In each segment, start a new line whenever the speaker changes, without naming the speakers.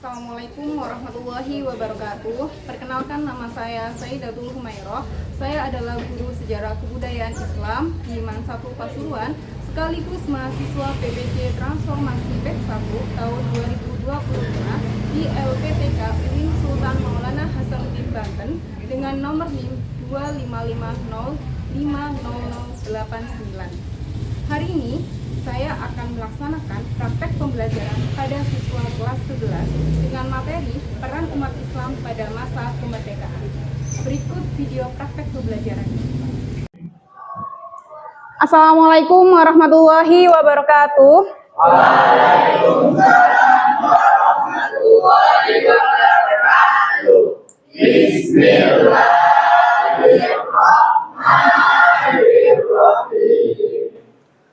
Assalamualaikum warahmatullahi wabarakatuh. Perkenalkan, nama saya Sayyidatul Humairah. Saya adalah guru sejarah kebudayaan Islam di MAN 1 Pasuruan, sekaligus mahasiswa PPJ Transformasi PEK 1 tahun 2025 di LPTK UIN Sultan Maulana Hasanuddin Banten dengan nomor NIM 255050089. Hari ini saya akan melaksanakan praktek pembelajaran pada siswa kelas 11 dengan materi peran umat Islam pada masa kemerdekaan. Berikut video praktek pembelajaran. Assalamualaikum warahmatullahi wabarakatuh.
Waalaikumsalam warahmatullahi wabarakatuh. Bismillahirrahmanirrahim.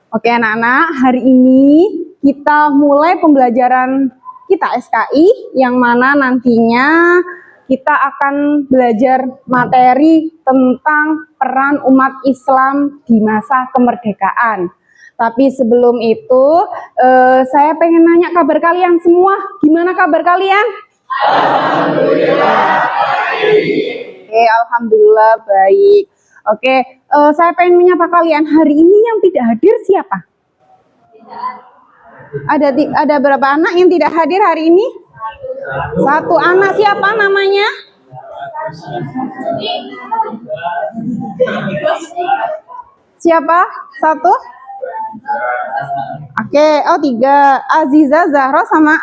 Oke anak-anak, hari ini kita mulai pembelajaran kita SKI yang mana nantinya kita akan belajar materi tentang peran umat Islam di masa kemerdekaan. Tapi sebelum itu saya pengen nanya kabar kalian semua. Gimana kabar kalian?
Alhamdulillah baik.
Oke, alhamdulillah baik. Oke, saya pengen menyapa kalian. Hari ini yang tidak hadir siapa? Ada berapa anak yang tidak hadir hari ini? Satu anak. Siapa namanya? Siapa? Satu? Oke, oh 3. Aziza, Zahra, sama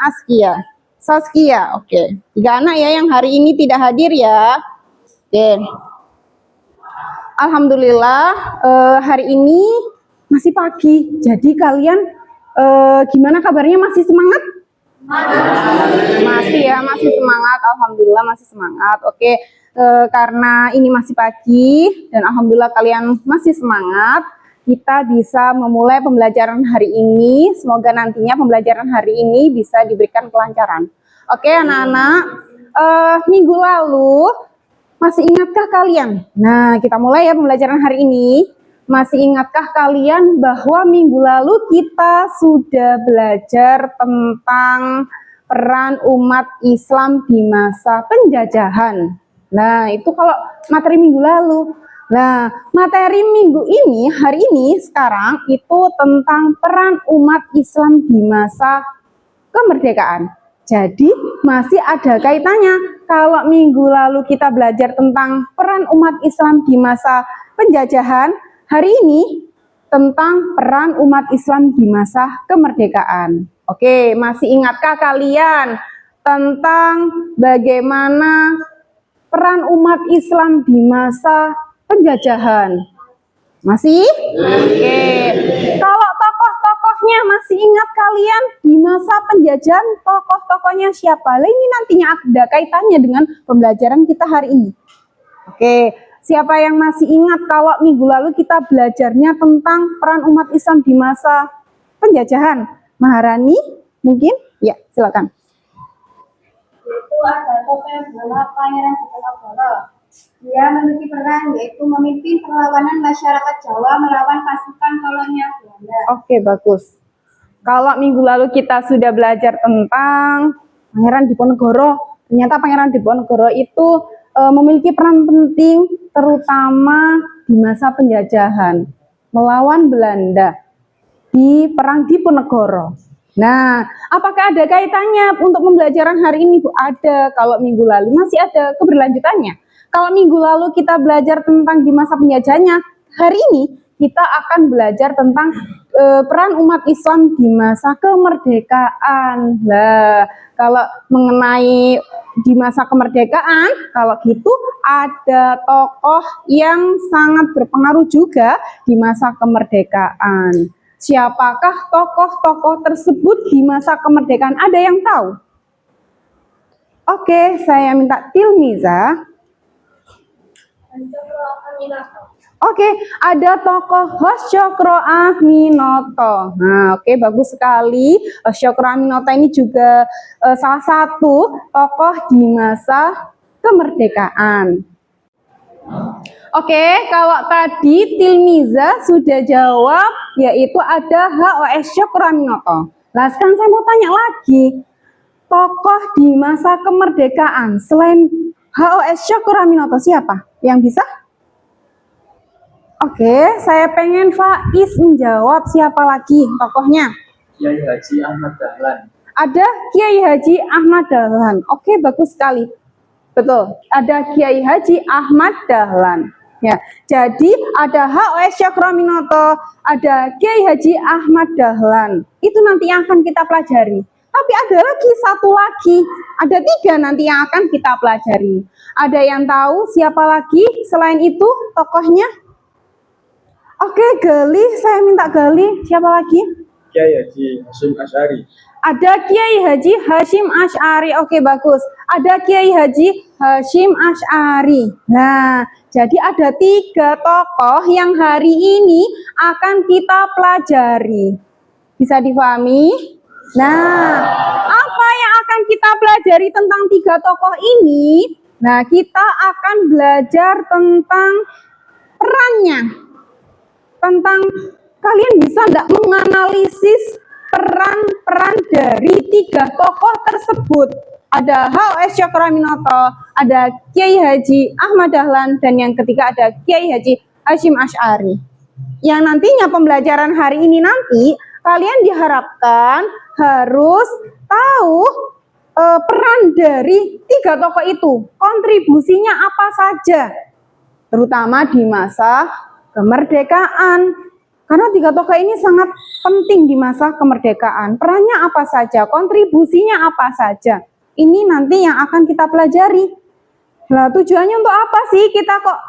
Saskia. Oke, 3 anak ya yang hari ini tidak hadir ya. Oke. Alhamdulillah hari ini masih pagi. Jadi kalian gimana kabarnya? Masih semangat? Masih ya, masih semangat. Alhamdulillah masih semangat. Oke, karena ini masih pagi dan alhamdulillah kalian masih semangat, kita bisa memulai pembelajaran hari ini. Semoga nantinya pembelajaran hari ini bisa diberikan kelancaran. Oke anak-anak, minggu lalu masih ingatkah kalian? Nah, kita mulai ya pembelajaran hari ini. Masih ingatkah kalian bahwa minggu lalu kita sudah belajar tentang peran umat Islam di masa penjajahan? Nah, itu kalau materi minggu lalu. Nah, materi minggu ini, hari ini, sekarang itu tentang peran umat Islam di masa kemerdekaan. Jadi masih ada kaitannya. Kalau minggu lalu kita belajar tentang peran umat Islam di masa penjajahan, hari ini tentang peran umat Islam di masa kemerdekaan. Oke, masih ingatkah kalian tentang bagaimana peran umat Islam di masa penjajahan? Masih? Oke. Kalau tokoh-tokohnya masih ingat kalian di masa penjajahan, tokoh-tokohnya siapa? Lah ini nantinya ada kaitannya dengan pembelajaran kita hari ini. Oke, siapa yang masih ingat kalau minggu lalu kita belajarnya tentang peran umat Islam di masa penjajahan? Maharani, mungkin? Ya, silakan.
Itu ada tokoh yang bernama Pangeran Diponegoro. Dia memiliki peran yaitu memimpin perlawanan masyarakat Jawa melawan pasukan kolonial Belanda.
Oke, bagus. Kalau minggu lalu kita sudah belajar tentang Pangeran Diponegoro, ternyata Pangeran Diponegoro itu memiliki peran penting terutama di masa penjajahan melawan Belanda di Perang Diponegoro. Nah, apakah ada kaitannya untuk pembelajaran hari ini, Bu? Ada. Kalau minggu lalu masih ada keberlanjutannya. Kalau minggu lalu kita belajar tentang di masa penjajahannya, hari ini kita akan belajar tentang peran umat Islam di masa kemerdekaan. Nah, kalau mengenai di masa kemerdekaan, kalau gitu ada tokoh yang sangat berpengaruh juga di masa kemerdekaan. Siapakah tokoh-tokoh tersebut di masa kemerdekaan? Ada yang tahu? Oke, saya minta Tilmiza. Oke, ada tokoh Hosyokro Aminoto. Nah, oke, bagus sekali. Hosyokro Aminoto ini juga salah satu tokoh di masa kemerdekaan. Oke, kalau tadi Tilmiza sudah jawab, yaitu ada Hosyokro Aminoto. Nah, sekarang saya mau tanya lagi. tokoh di masa kemerdekaan selain H.O.S. Cokroaminoto siapa? Yang bisa? Oke, saya pengen Faiz menjawab siapa lagi tokohnya.
Kiai Haji Ahmad Dahlan.
Ada Kiai Haji Ahmad Dahlan. Oke, bagus sekali. Betul, ada Kiai Haji Ahmad Dahlan. Ya, jadi ada H.O.S. Cokroaminoto, ada Kiai Haji Ahmad Dahlan. Itu nanti yang akan kita pelajari. Tapi ada lagi satu lagi, ada 3 nanti yang akan kita pelajari. Ada yang tahu siapa lagi selain itu tokohnya? Oke, Gali, saya minta Gali. Siapa lagi?
Kiai Haji Hasyim Asy'ari.
Ada Kiai Haji Hasyim Asy'ari. Oke, bagus. Ada Kiai Haji Hasyim Asy'ari. Nah, jadi ada 3 tokoh yang hari ini akan kita pelajari. Bisa dipahami? Nah, apa yang akan kita pelajari tentang 3 tokoh ini? Nah, kita akan belajar tentang perannya. Tentang kalian bisa enggak menganalisis peran-peran dari 3 tokoh tersebut. Ada H.O.S. Cokroaminoto, ada Kiai Haji Ahmad Dahlan, dan yang ketiga ada Kiai Haji Hasyim Asy'ari. Yang nantinya pembelajaran hari ini nanti kalian diharapkan harus tahu peran dari 3 tokoh itu, kontribusinya apa saja, terutama di masa kemerdekaan. Karena 3 tokoh ini sangat penting di masa kemerdekaan. Perannya apa saja, kontribusinya apa saja. Ini nanti yang akan kita pelajari. Nah, tujuannya untuk apa sih kita kok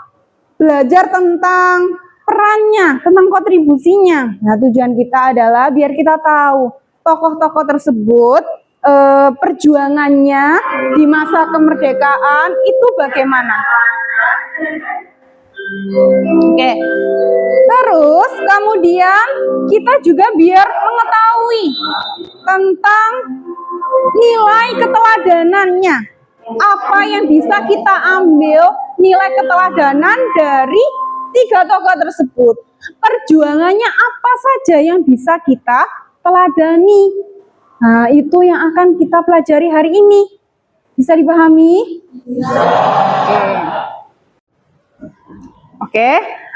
belajar tentang perannya, tentang kontribusinya? Nah, tujuan kita adalah biar kita tahu tokoh-tokoh tersebut perjuangannya di masa kemerdekaan itu bagaimana. Oke. Terus kemudian kita juga biar mengetahui tentang nilai keteladanannya. Apa yang bisa kita ambil nilai keteladanan dari 3 tokoh tersebut. Perjuangannya apa saja yang bisa kita teladani. Nah, itu yang akan kita pelajari hari ini. Bisa dipahami? Oke,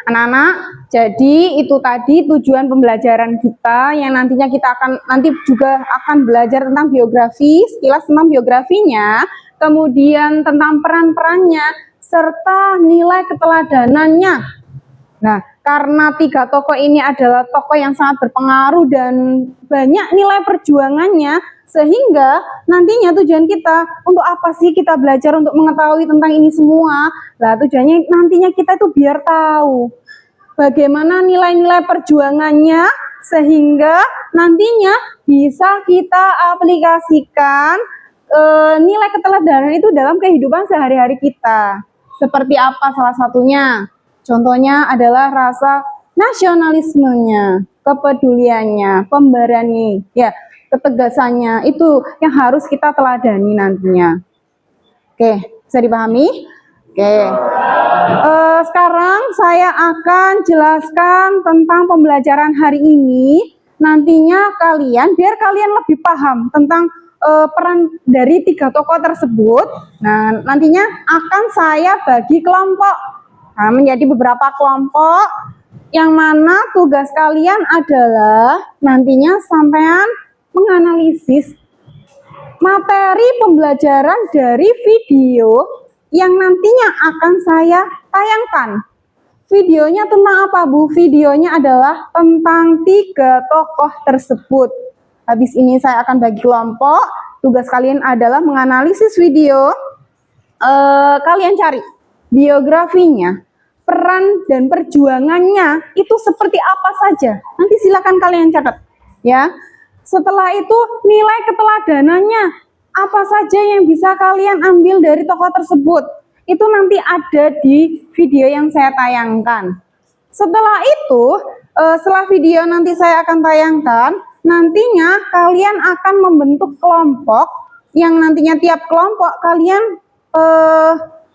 anak-anak, jadi itu tadi tujuan pembelajaran kita yang nantinya kita nanti juga akan belajar tentang biografi, sekilas tentang biografinya, kemudian tentang peran-perannya, serta nilai keteladanannya. Nah, karena 3 tokoh ini adalah tokoh yang sangat berpengaruh dan banyak nilai perjuangannya, sehingga nantinya tujuan kita untuk apa sih kita belajar untuk mengetahui tentang ini semua. Nah, tujuannya nantinya kita itu biar tahu bagaimana nilai-nilai perjuangannya, sehingga nantinya bisa kita aplikasikan nilai keteladanan itu dalam kehidupan sehari-hari kita. Seperti apa salah satunya? Contohnya adalah rasa nasionalismenya, kepeduliannya, pemberani, ya, ketegasannya, itu yang harus kita teladani nantinya. Oke, bisa dipahami? Oke. Sekarang saya akan jelaskan tentang pembelajaran hari ini. Nantinya kalian, biar kalian lebih paham tentang peran dari 3 tokoh tersebut. Nah, nantinya akan saya bagi kelompok. Nah, menjadi beberapa kelompok yang mana tugas kalian adalah nantinya sampean menganalisis materi pembelajaran dari video yang nantinya akan saya tayangkan. Videonya tentang apa, Bu? Videonya adalah tentang 3 tokoh tersebut. Habis ini saya akan bagi kelompok. Tugas kalian adalah menganalisis video. Kalian cari biografinya, peran dan perjuangannya itu seperti apa saja. Nanti silakan kalian catat, ya. Setelah itu nilai keteladanannya apa saja yang bisa kalian ambil dari tokoh tersebut. Itu nanti ada di video yang saya tayangkan. Setelah itu, setelah video nanti saya akan tayangkan, nantinya kalian akan membentuk kelompok yang nantinya tiap kelompok kalian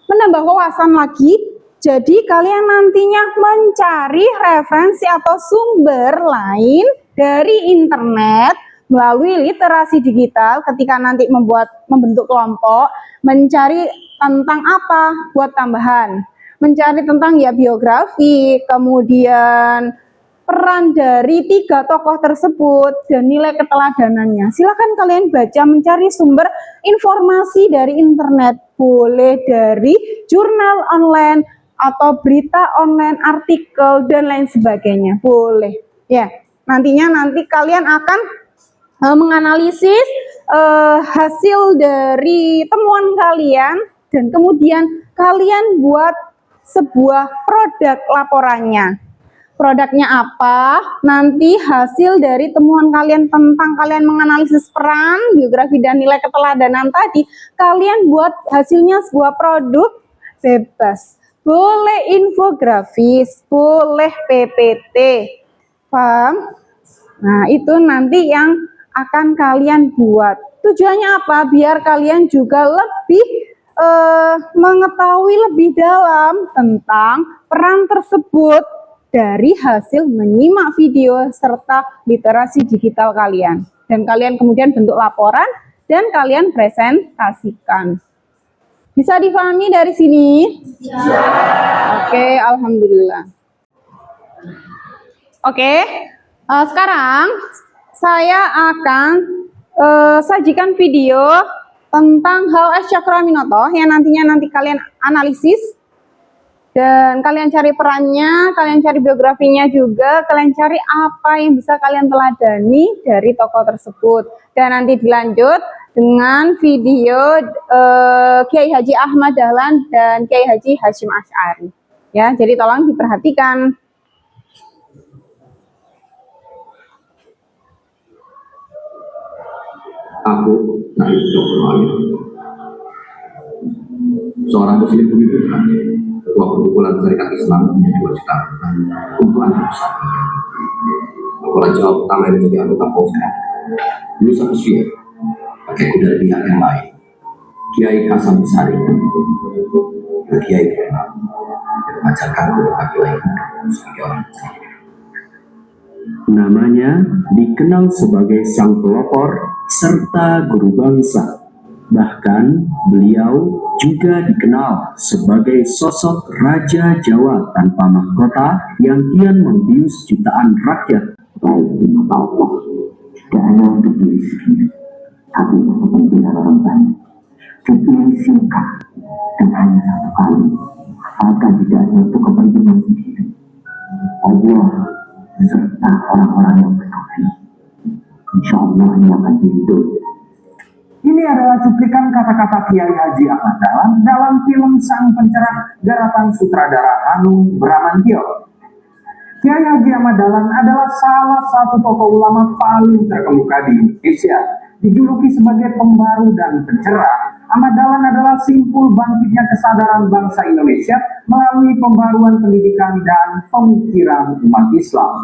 menambah wawasan lagi. Jadi kalian nantinya mencari referensi atau sumber lain dari internet, melalui literasi digital ketika nanti membentuk kelompok, mencari tentang apa buat tambahan, mencari tentang ya biografi, kemudian peran dari 3 tokoh tersebut dan nilai keteladanannya. Silakan kalian baca, mencari sumber informasi dari internet, boleh dari jurnal online atau berita online, artikel dan lain sebagainya, boleh. Ya, nanti kalian akan menganalisis hasil dari temuan kalian dan kemudian kalian buat sebuah produk laporannya. Produknya apa? Nanti hasil dari temuan kalian tentang kalian menganalisis peran, biografi, dan nilai keteladanan tadi, kalian buat hasilnya sebuah produk bebas. Boleh infografis, boleh PPT. Paham? Nah, itu nanti yang akan kalian buat. Tujuannya apa? Biar kalian juga lebih mengetahui lebih dalam tentang peran tersebut dari hasil menyimak video serta literasi digital kalian. Dan kalian kemudian bentuk laporan dan kalian presentasikan. Bisa difahami dari sini? Ya. Oke, alhamdulillah. Oke, sekarang saya akan sajikan video tentang H.O.S. Cakrawinoto yang nanti kalian analisis. Dan kalian cari perannya, kalian cari biografinya juga, kalian cari apa yang bisa kalian teladani dari tokoh tersebut. Dan nanti dilanjut dengan video Kiai Haji Ahmad Dahlan dan Kiai Haji Hasyim Asy'ari. Ya, jadi tolong diperhatikan.
Aku Naib Dr. Alim, seorang muslim begitu kan, ketua perkumpulan Syarikat Islam menjadi wajib kumpulan besar. Laporan jawab pertama yang menjadi anggota Polsek Yusuf Syir pakai kuda pihak yang lain, Kiai Kasam Besari dan Kiai Kenal yang mengajarkan beberapa lain sebagai orang besar. Namanya dikenal sebagai sang pelopor serta guru bangsa. Bahkan beliau juga dikenal sebagai sosok Raja Jawa tanpa mahkota yang kian membius jutaan rakyat. Baik di mata Allah, tidak hanya untuk diri sendiri, tapi untuk kepentingan orang banyak. Dipilih singkat dan hanya satu kali, akan tidak hanya untuk kepentingan sendiri. Allah beserta orang-orang yang bertauhid, insya Allah ini akan hidup. Ini adalah cuplikan kata-kata Kiai Haji Ahmad Dahlan dalam film Sang Pencerah garapan sutradara Hanung Bramantyo. Kiai Haji Ahmad Dahlan adalah salah satu tokoh ulama paling terkemuka di Indonesia. Dijuluki sebagai pembaru dan pencerah, Ahmad Dahlan adalah simpul bangkitnya kesadaran bangsa Indonesia melalui pembaruan pendidikan dan pemikiran umat Islam.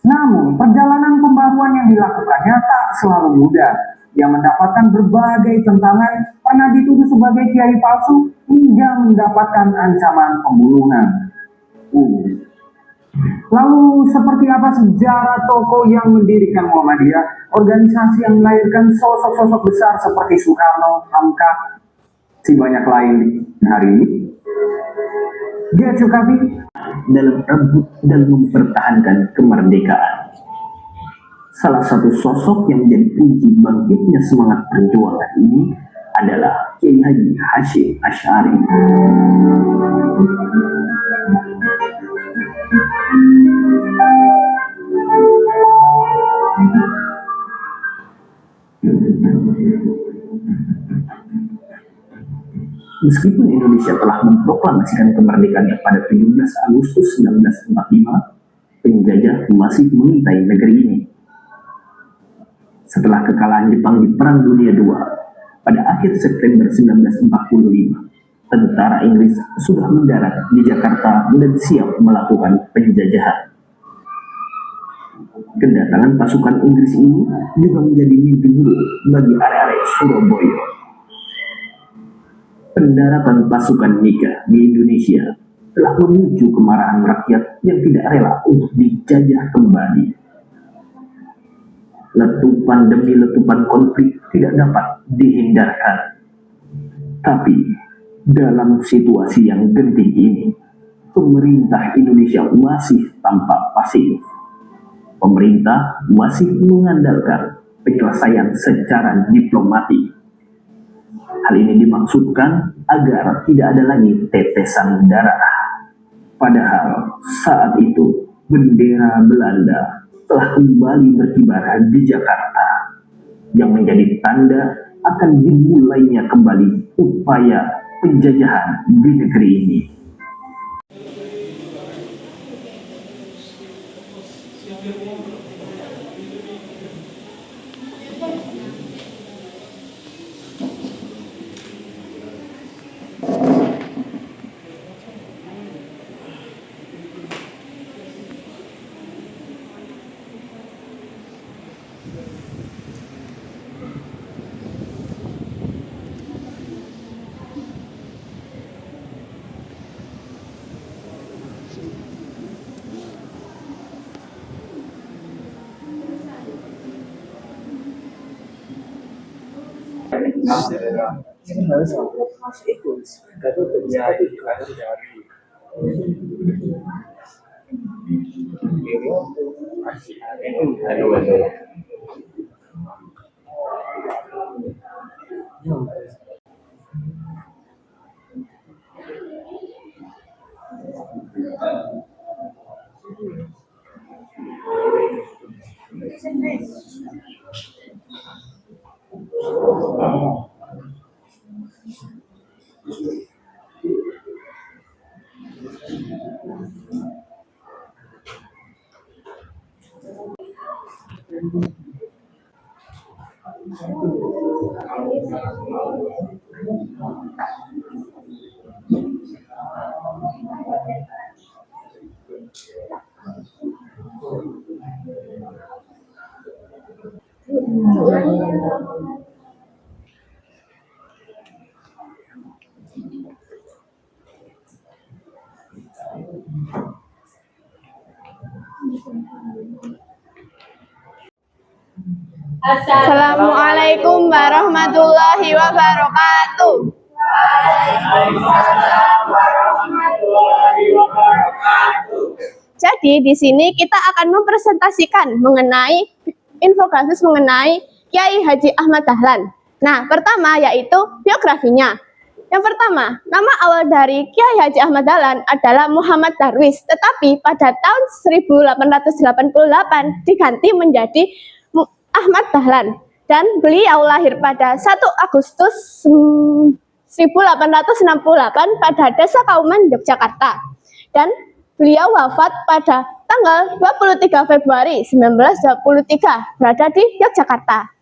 Namun, perjalanan pembaruan yang dilakukannya tak selalu mudah. Yang mendapatkan berbagai tentangan, pernah dituduh sebagai kiai palsu, hingga mendapatkan ancaman pembunuhan. Lalu, seperti apa sejarah tokoh yang mendirikan Muhammadiyah, organisasi yang melahirkan sosok-sosok besar seperti Soekarno, Hamka, si banyak lain hari ini? Dia Cukapi dalam rebut dan mempertahankan kemerdekaan. Salah satu sosok yang menjadi kunci bangkitnya semangat perjuangan ini adalah Kiai Haji Hasyim Asy'ari. Meskipun Indonesia telah memproklamasikan kemerdekaannya pada 17 Agustus 1945, penjajah masih mengintai negeri ini. Setelah kekalahan Jepang di Perang Dunia II, pada akhir September 1945, tentara Inggris sudah mendarat di Jakarta dan siap melakukan penjajahan. Kedatangan pasukan Inggris ini juga menjadi mimpi buruk bagi arek-arek Surabaya. Pendaratan pasukan NIKA di Indonesia telah memicu kemarahan rakyat yang tidak rela untuk dijajah kembali. letupan demi letupan konflik tidak dapat dihindarkan. Tapi dalam situasi yang genting ini, pemerintah Indonesia masih tampak pasif. Pemerintah masih mengandalkan penyelesaian secara diplomatik. Hal ini dimaksudkan agar tidak ada lagi tetesan darah. Padahal saat itu bendera Belanda telah kembali berkibar di Jakarta, yang menjadi tanda akan dimulainya kembali upaya penjajahan di negeri ini.
Assalamualaikum warahmatullahi wabarakatuh. Jadi di sini kita akan mempresentasikan mengenai infografis mengenai Kiai Haji Ahmad Dahlan. Nah, pertama yaitu biografinya. Yang pertama, nama awal dari Kiai Haji Ahmad Dahlan adalah Muhammad Darwis, tetapi pada tahun 1888 diganti menjadi Ahmad Dahlan, dan beliau lahir pada 1 Agustus 1868 pada Desa Kauman, Yogyakarta, dan beliau wafat pada tanggal 23 Februari 1923 berada di Yogyakarta.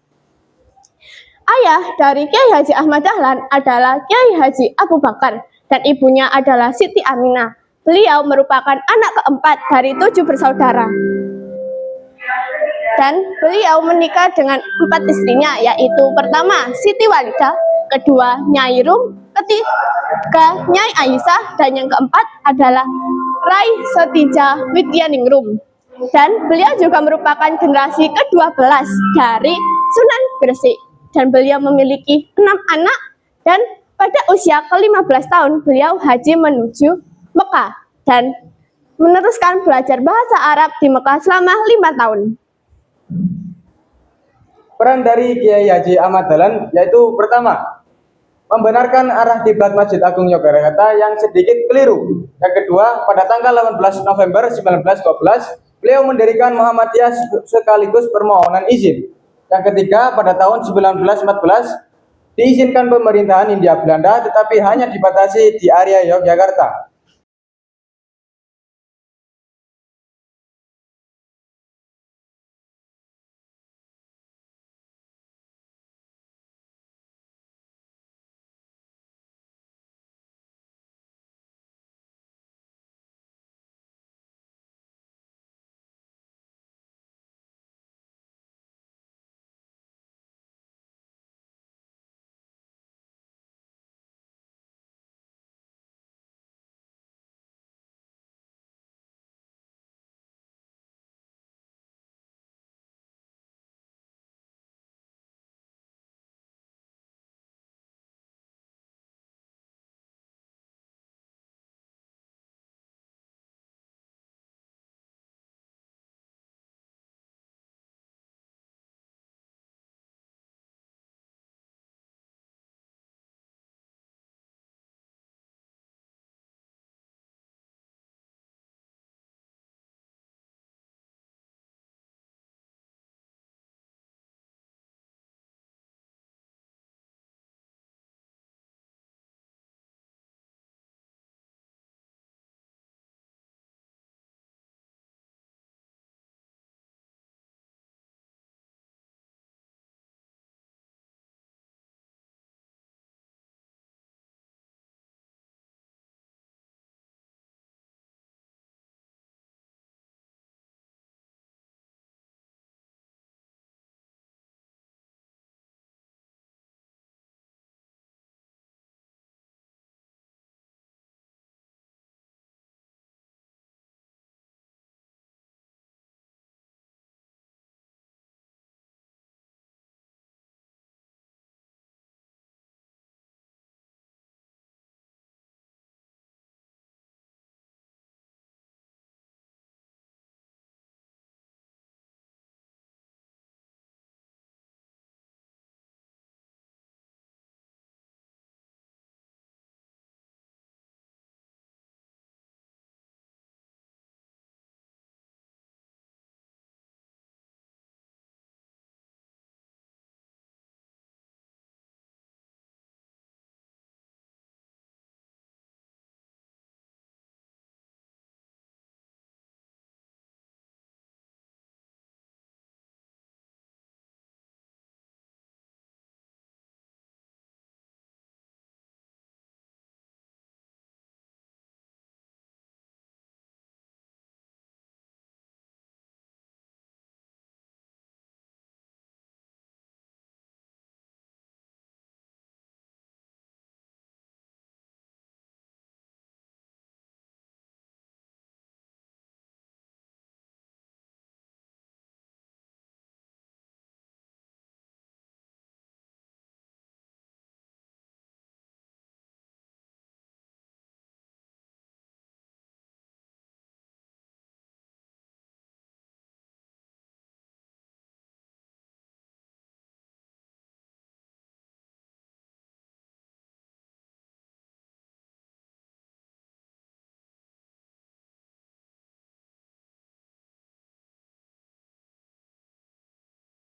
Ayah dari Kiai Haji Ahmad Dahlan adalah Kiai Haji Abu Bakar dan ibunya adalah Siti Aminah. Beliau merupakan anak keempat dari 7 bersaudara. Dan beliau menikah dengan 4 istrinya, yaitu pertama Siti Walidah, kedua Nyai Rum, ketiga Nyai Aisyah, dan yang keempat adalah Rai Sotija Widyaningrum. Dan beliau juga merupakan generasi ke-12 dari Sunan Gresik. Dan beliau memiliki 6 anak, dan pada usia ke-15 tahun beliau haji menuju Mekah dan meneruskan belajar bahasa Arab di Mekah selama 5 tahun.
Peran dari Kiai Haji Ahmad Dahlan yaitu pertama, membenarkan arah kiblat Masjid Agung Yogyakarta yang sedikit keliru. Yang kedua, pada tanggal 18 November 1912, beliau mendirikan Muhammadiyah sekaligus permohonan izin. Yang ketiga, pada tahun 1914, diizinkan pemerintahan Hindia Belanda tetapi hanya dibatasi di area Yogyakarta.